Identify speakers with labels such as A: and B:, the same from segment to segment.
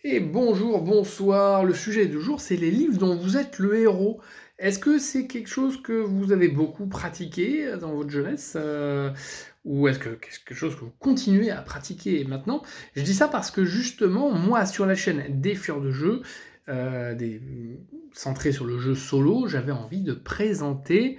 A: Et bonjour, bonsoir. Le sujet du jour, c'est les livres dont vous êtes le héros. Est-ce que c'est quelque chose que vous avez beaucoup pratiqué dans votre jeunesse ou est-ce que c'est quelque chose que vous continuez à pratiquer maintenant? Je dis ça parce que justement, moi, sur la chaîne Des Fleurs de Jeu, centré sur le jeu solo, j'avais envie de présenter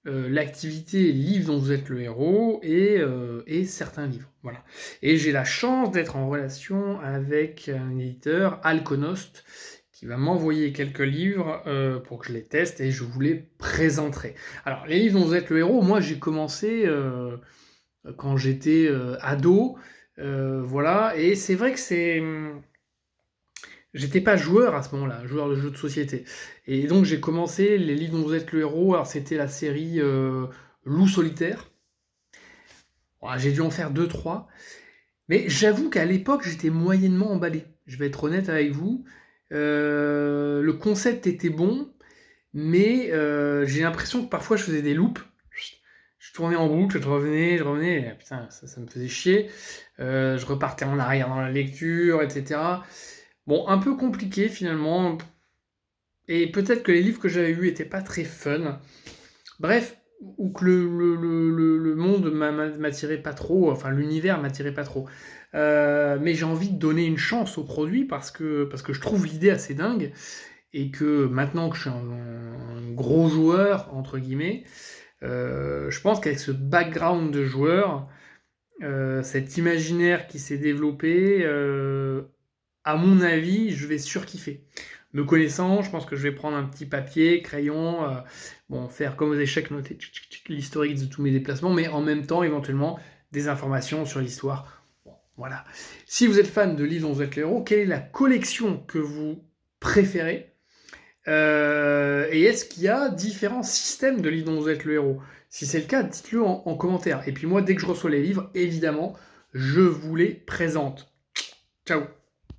A: l'activité livre dont vous êtes le héros et certains livres. Voilà. Et j'ai la chance d'être en relation avec un éditeur, Alconost, qui va m'envoyer quelques livres pour que je les teste et je vous les présenterai. Alors, les livres dont vous êtes le héros, moi j'ai commencé quand j'étais ado, voilà, et c'est vrai que c'est j'étais pas joueur à ce moment-là, joueur de jeux de société. Et donc j'ai commencé les livres dont vous êtes le héros. Alors c'était la série Loup solitaire. Bon, j'ai dû en faire deux, trois. Mais j'avoue qu'à l'époque j'étais moyennement emballé. Je vais être honnête avec vous. Le concept était bon, mais j'ai l'impression que parfois je faisais des loupes. Je tournais en boucle, je revenais, et putain, ça me faisait chier. Je repartais en arrière dans la lecture, etc. Bon, un peu compliqué finalement. Et peut-être que les livres que j'avais eus étaient pas très fun. Bref, ou que le monde m'attirait pas trop, enfin l'univers m'attirait pas trop. Mais j'ai envie de donner une chance au produit parce que je trouve l'idée assez dingue et que maintenant que je suis un gros joueur, entre guillemets, je pense qu'avec ce background de joueur, cet imaginaire qui s'est développé, à mon avis, je vais surkiffer. Me connaissant, je pense que je vais prendre un petit papier, crayon, bon, faire comme aux échecs, noter l'historique de tous mes déplacements, mais en même temps, éventuellement, des informations sur l'histoire. Bon, voilà. Si vous êtes fan de livres dont vous êtes le héros, quelle est la collection que vous préférez? Et est-ce qu'il y a différents systèmes de livres dont vous êtes le héros? Si c'est le cas, dites-le en commentaire. Et puis moi, dès que je reçois les livres, évidemment, je vous les présente. Ciao!